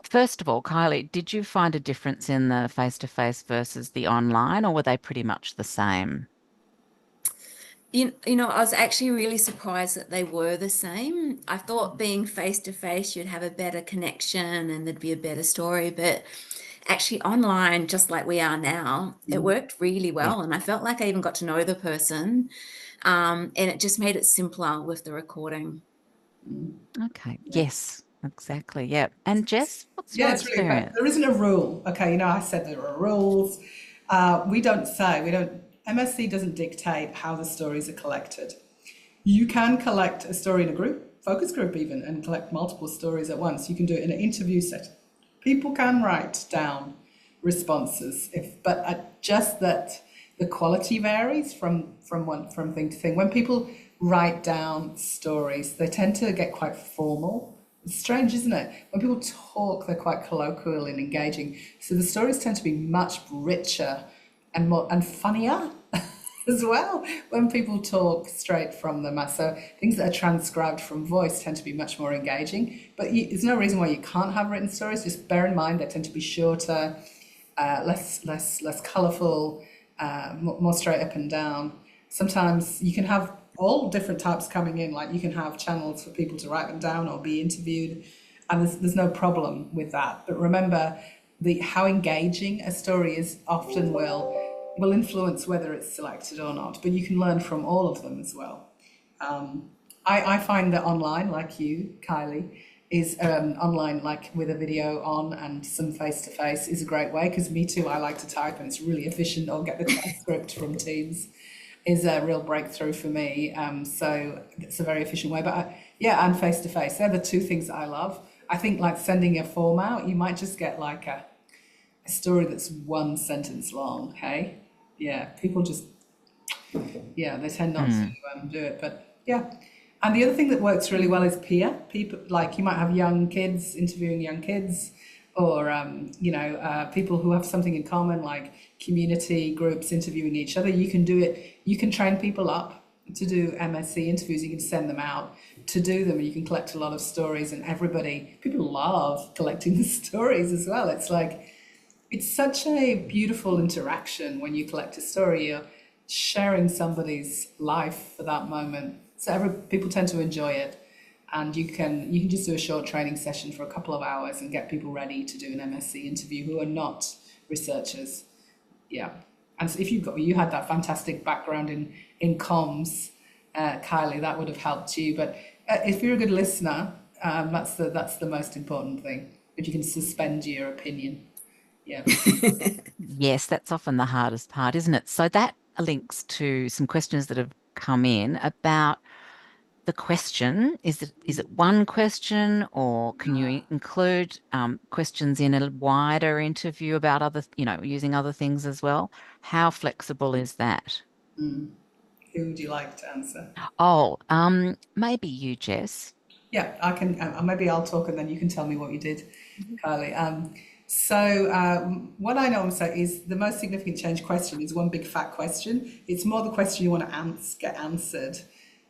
First of all, Kylie, did you find a difference in the face-to-face versus the online, or were they pretty much the same? I was actually really surprised that they were the same. I thought being face to face, you'd have a better connection and there'd be a better story. But actually, online, just like we are now, it worked really well. And I felt like I even got to know the person. And it just made it simpler with the recording. Okay. Yes, exactly. Yeah. And Jess, what's your It's really great. experience? There isn't a rule. Okay, I said there are rules. We don't, MSc doesn't dictate how the stories are collected. You can collect a story in a group, focus group even, and collect multiple stories at once. You can do it in an interview setting. People can write down responses, but just that the quality varies from thing to thing. When people write down stories, they tend to get quite formal. It's strange, isn't it? When people talk, they're quite colloquial and engaging. So the stories tend to be much richer and funnier as well when people talk straight from the mouth. So things that are transcribed from voice tend to be much more engaging. But there's no reason why you can't have written stories. Just bear in mind they tend to be shorter, less colourful, more straight up and down. Sometimes you can have all different types coming in. Like you can have channels for people to write them down or be interviewed, and there's no problem with that. But remember, how engaging a story is often will influence whether it's selected or not, but you can learn from all of them as well. I find that online, like you, Kylie, is online, like with a video on and some face to face, is a great way. Because me too, I like to type and it's really efficient. Or get the transcript from Teams is a real breakthrough for me. So it's a very efficient way. But yeah, and face to face, they're the two things that I love. I think like sending a form out, you might just get like a story that's one sentence long. Hey, yeah, people just they tend not to do it. But yeah. And the other thing that works really well is peer. People, like you might have young kids interviewing young kids, or people who have something in common, like community groups interviewing each other. You can do it. You can train people up to do MSc interviews. You can send them out to do them. You can collect a lot of stories, and people love collecting the stories as well. It's like it's such a beautiful interaction when you collect a story. You're sharing somebody's life for that moment. So people tend to enjoy it, and you can just do a short training session for a couple of hours and get people ready to do an MSc interview who are not researchers. Yeah, and so if you had that fantastic background in comms, Kylie, that would have helped you. But if you're a good listener, that's the most important thing. If you can suspend your opinion. Yeah. Yes, that's often the hardest part, isn't it? So that links to some questions that have come in about the question. Is it one question, or can you include questions in a wider interview about using other things as well? How flexible is that? Who would you like to answer? Oh, maybe you, Jess. Yeah, I can. Maybe I'll talk and then you can tell me what you did, Kylie. What I know I'm saying is the most significant change question is one big fat question. It's more the question you want to get answered,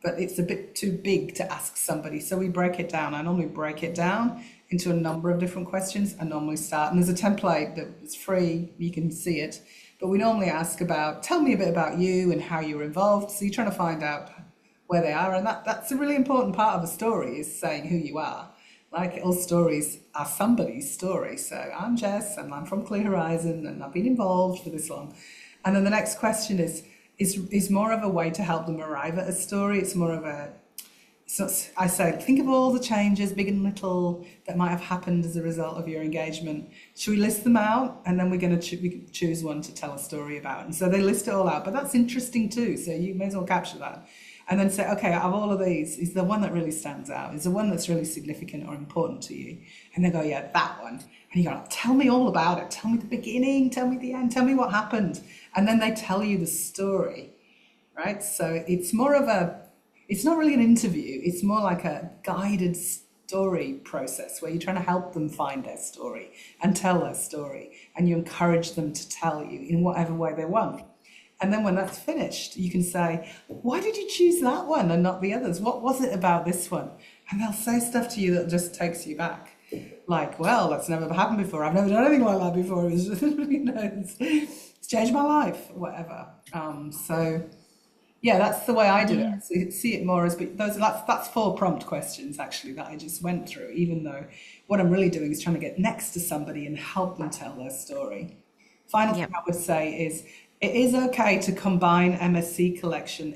but it's a bit too big to ask somebody. So we break it down. I normally break it down into a number of different questions. I normally start, and there's a template that is free. You can see it. But we normally ask about, tell me a bit about you and how you were involved. So you're trying to find out where they are, and that's a really important part of a story, is saying who you are. Like all stories are somebody's story. So I'm Jess and I'm from Clear Horizon and I've been involved for this long. And then the next question is more of a way to help them arrive at a story. It's more of a, so I say, think of all the changes, big and little, that might have happened as a result of your engagement. Should we list them out? And then we're going to choose one to tell a story about. And so they list it all out, but that's interesting too. So you may as well capture that. And then say, okay, out of all of these, is the one that really stands out? Is the one that's really significant or important to you? And they go, yeah, that one. And you go, tell me all about it. Tell me the beginning, tell me the end, tell me what happened. And then they tell you the story, right? So it's not really an interview. It's more like a guided story process where you're trying to help them find their story and tell their story. And you encourage them to tell you in whatever way they want. And then when that's finished, you can say, why did you choose that one and not the others? What was it about this one? And they'll say stuff to you that just takes you back. Like, well, that's never happened before. I've never done anything like that before. It was just, it's changed my life, whatever. Yeah, that's the way I do it. So see it more as, but that's 4 prompt questions actually that I just went through, even though what I'm really doing is trying to get next to somebody and help them tell their story. Final thing I would say is, it is okay to combine MSc collection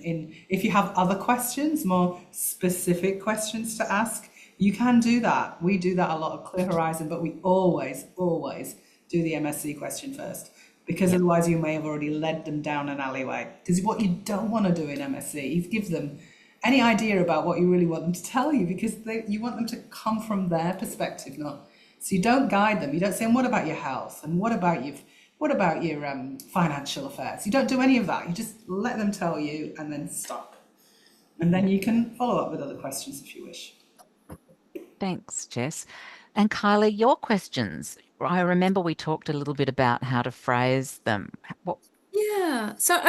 if you have other questions, more specific questions to ask. You can do that. We do that a lot at Clear Horizon, but we always, always do the MSc question first, because otherwise you may have already led them down an alleyway. Because what you don't want to do in MSc is give them any idea about what you really want them to tell you, because you want them to come from their perspective, not. So you don't guide them. You don't say, and what about your health? And what about your financial affairs? You don't do any of that. You just let them tell you and then stop. And then you can follow up with other questions if you wish. Thanks, Jess. And Kylie, your questions. I remember we talked a little bit about how to phrase them. Yeah, so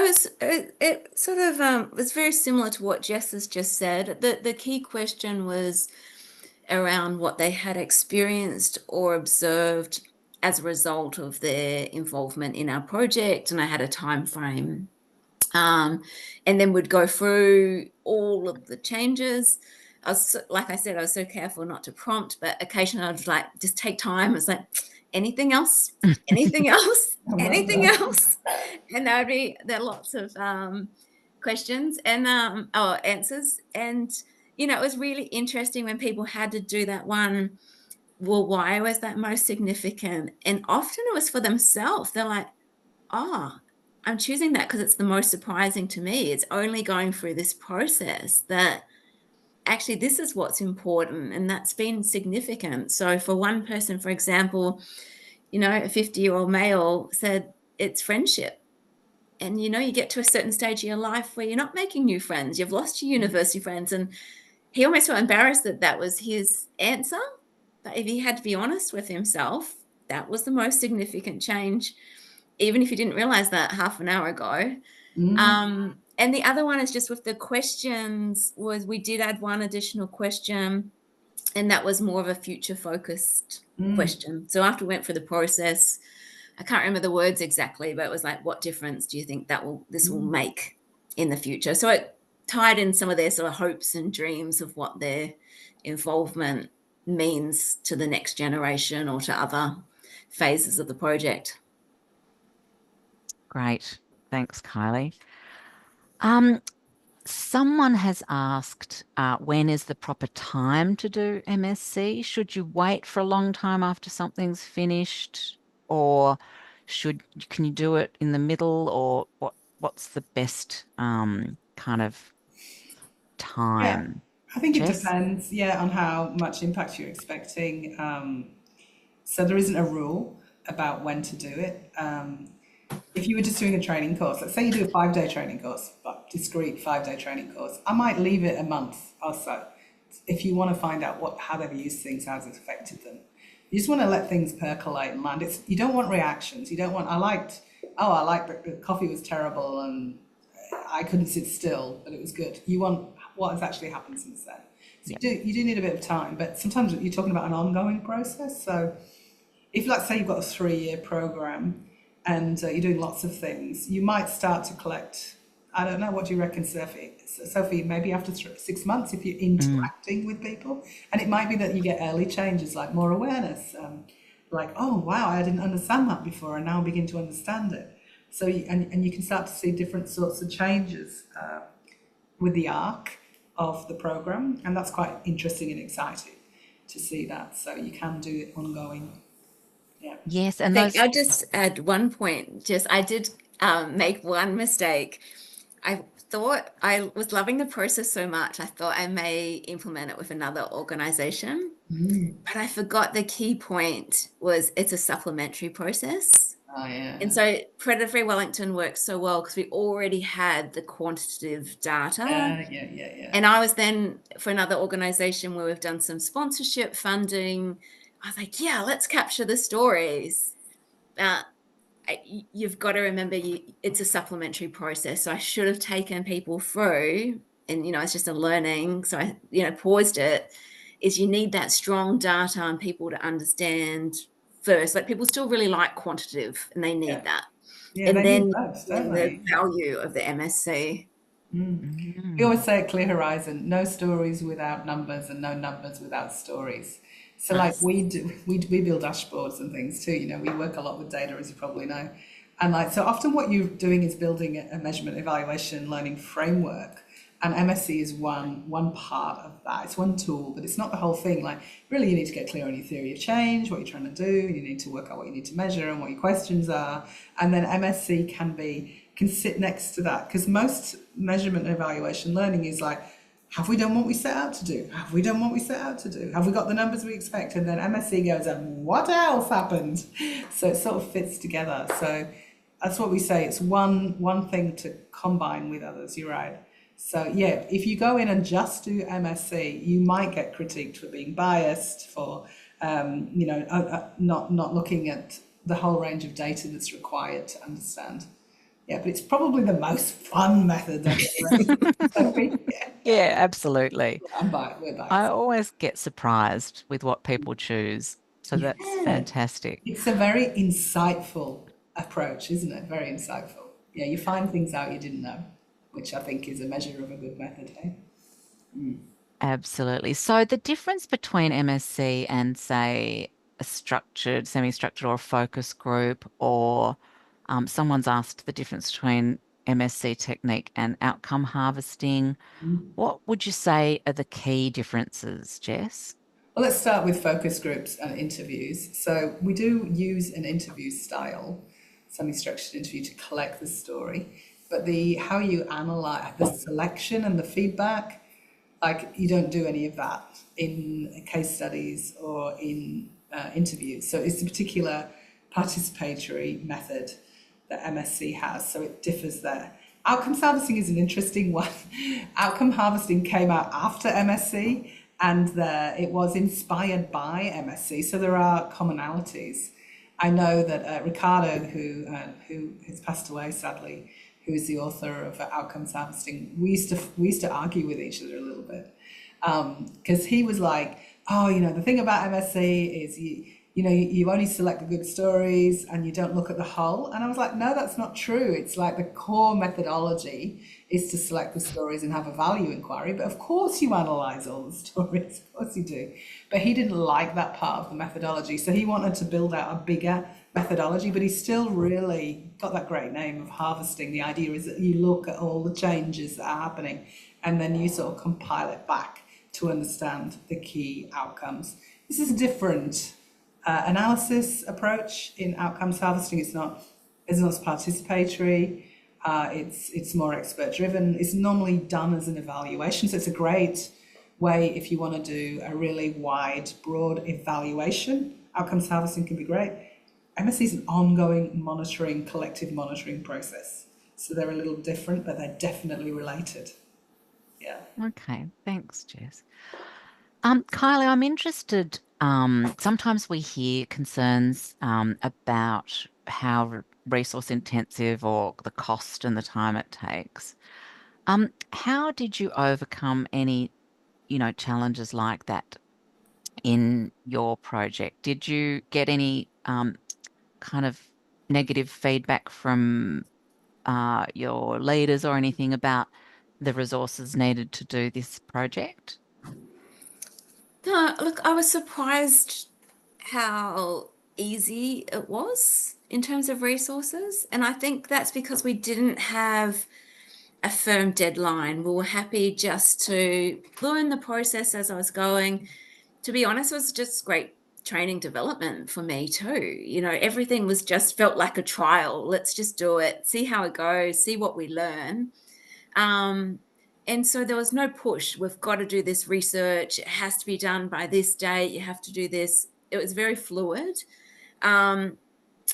it sort of was very similar to what Jess has just said. The key question was around what they had experienced or observed as a result of their involvement in our project, and I had a time frame. And then we'd go through all of the changes. Like I said, I was so careful not to prompt, but occasionally I'd like just take time. It's like, anything else? Anything else? Anything else? And there are lots of questions and answers. And it was really interesting when people had to do that one. Well, why was that most significant? And often it was for themselves. They're like, oh, I'm choosing that because it's the most surprising to me. It's only going through this process that actually this is what's important, and that's been significant. So for one person, for example, a 50-year-old male said it's friendship. And you get to a certain stage of your life where you're not making new friends. You've lost your university friends. And he almost felt embarrassed that that was his answer. But if he had to be honest with himself, that was the most significant change, even if you didn't realize that half an hour ago. And the other one is just with the questions, was we did add one additional question, and that was more of a future focused question. So after we went through the process, I can't remember the words exactly, but it was like, what difference do you think this will make in the future? So it tied in some of their sort of hopes and dreams of what their involvement means to the next generation or to other phases of the project. Great. Thanks, Kylie. Someone has asked, when is the proper time to do MSc? Should you wait for a long time after something's finished, or can you do it in the middle, or what's the best kind of Yeah, time? I think it Jess? depends, yeah, on how much impact you're expecting. So there isn't a rule about when to do it. If you were just doing a training course, let's say you do a 5-day training course, but discrete 5-day training course, I might leave it a month or so. If you want to find out how they've used things, how it's affected them. You just want to let things percolate and land. You don't want reactions. You don't want, I liked the coffee was terrible and I couldn't sit still, but it was good. You want what has actually happened since then. So Yeah. you do need a bit of time, but sometimes you're talking about an ongoing process. So if, let's say, you've got a 3-year program and you're doing lots of things, you might start to collect. I don't know. What do you reckon, Sophie? Sophie, maybe after 6 months, if you're interacting with people, and it might be that you get early changes, like more awareness, like, oh wow, I didn't understand that before, and now I begin to understand it. So and you can start to see different sorts of changes with the arc of the program, and that's quite interesting and exciting to see that. So you can do it ongoing. Yeah. Yes, I and think those. I'll just add one point. Just I did make one mistake. I thought I was loving the process so much, I thought I may implement it with another organization, but I forgot the key point was it's a supplementary process. Oh yeah. And so Predator Free Wellington works so well because we already had the quantitative data. Yeah. And I was then for another organization where we've done some sponsorship funding. I was like, yeah, let's capture the stories. You've got to remember it's a supplementary process. So I should have taken people through, and it's just a learning. So I paused it. Is you need that strong data and people to understand first. Like people still really like quantitative, and they Yeah. need that. Yeah, And they need then both, don't the they? value of the MSc. We always say at Clear Horizon, no stories without numbers and no numbers without stories. So like Nice. we build dashboards and things too, we work a lot with data, as you probably know. And like, so often what you're doing is building a measurement, evaluation, learning framework. And MSc is one part of that. It's one tool, but it's not the whole thing. Like really you need to get clear on your theory of change, what you're trying to do, you need to work out what you need to measure and what your questions are. And then MSc can sit next to that, because most measurement and evaluation learning is like, have we done what we set out to do? Have we done what we set out to do? Have we got the numbers we expect? And then MSc goes, and what else happened? So it sort of fits together. So that's what we say. It's one thing to combine with others. You're right. So yeah, if you go in and just do MSc, you might get critiqued for being biased, for not looking at the whole range of data that's required to understand. Yeah, but it's probably the most fun method, don't you reckon, Sophie? Yeah, absolutely. We're I biased. always get surprised with what people choose. So that's Yeah, fantastic. it's a very insightful approach, isn't it? Very insightful. Yeah, you find things out you didn't know, which I think is a measure of a good method, hey? Absolutely. So the difference between MSc and, say, a semi-structured or a focus group, or someone's asked the difference between MSC technique and outcome harvesting. What would you say are the key differences, Jess? Well, let's start with focus groups and interviews. So we do use an interview style, semi-structured interview, to collect the story, but the how you analyze the selection and the feedback, like you don't do any of that in case studies or in interviews. So it's a particular participatory method that MSC has, so it differs there. Outcomes harvesting is an interesting one. Outcome harvesting came out after MSC, and it was inspired by MSC, so there are commonalities. I know that Ricardo, who has passed away sadly, who is the author of Outcomes Harvesting, we used to argue with each other a little bit, because he was like, oh, the thing about MSC is you only select the good stories and you don't look at the whole. And I was like, no, that's not true. It's like the core methodology is to select the stories and have a value inquiry. But of course you analyze all the stories, of course you do. But he didn't like that part of the methodology. So he wanted to build out a bigger methodology, but he still really got that great name of harvesting. The idea is that you look at all the changes that are happening and then you sort of compile it back to understand the key outcomes. This is a different analysis approach in outcomes harvesting. It's not participatory. It's more expert driven. It's normally done as an evaluation, so it's a great way if you want to do a really wide, broad evaluation. Outcomes harvesting can be great. MSC is an ongoing monitoring, collective monitoring process, so they're a little different, but they're definitely related. Yeah. Okay, thanks, Jess. Kylie, I'm interested. Sometimes we hear concerns about how resource intensive or the cost and the time it takes. How did you overcome any, challenges like that in your project? Did you get any kind of negative feedback from your leaders or anything about the resources needed to do this project? No, look, I was surprised how easy it was in terms of resources. And I think that's because we didn't have a firm deadline. We were happy just to learn the process as I was going. To be honest, it was just great training development for me too. Everything was just felt like a trial. Let's just do it, see how it goes, see what we learn. And so there was no push. We've got to do this research. It has to be done by this date. You have to do this. It was very fluid. And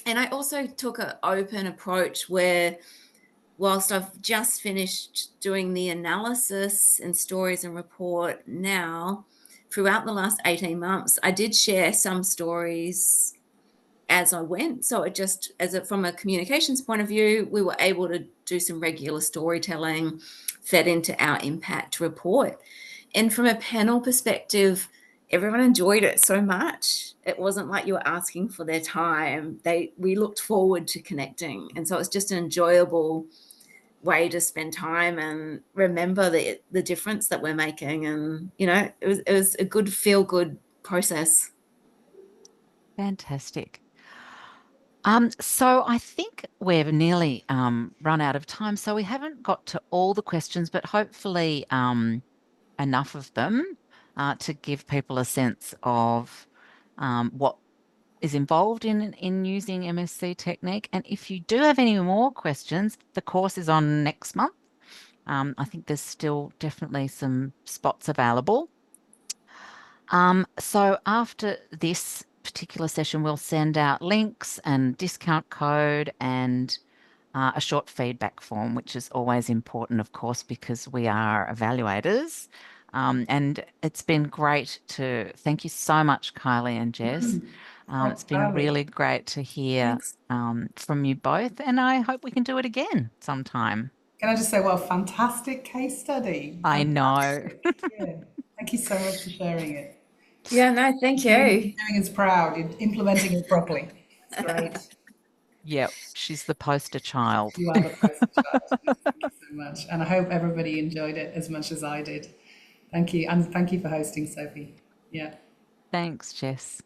I also took an open approach where, whilst I've just finished doing the analysis and stories and report now, throughout the last 18 months, I did share some stories as I went. So it just, from a communications point of view, we were able to do some regular storytelling fed into our impact report. And from a panel perspective, everyone enjoyed it so much. It wasn't like you were asking for their time. We looked forward to connecting. And so it's just an enjoyable way to spend time and remember the difference that we're making. And, it was a good feel-good process. Fantastic. So I think we've nearly run out of time, so we haven't got to all the questions, but hopefully enough of them to give people a sense of what is involved in using MSC technique. And if you do have any more questions, the course is on next month. I think there's still definitely some spots available. So after this particular session, we'll send out links and discount code and a short feedback form, which is always important, of course, because we are evaluators. And it's been great to thank you so much, Kylie and Jess. It's been really great to hear from you both, and I hope we can do it again sometime. Can I just say, well, fantastic case study. I know. Yeah. Thank you so much for sharing it. Yeah, no, thank you. Doing us proud, you're implementing it properly. It's great. Yep, she's the poster child. You are the poster child. Thank you so much. And I hope everybody enjoyed it as much as I did. Thank you. And thank you for hosting, Sophie. Yeah. Thanks, Jess.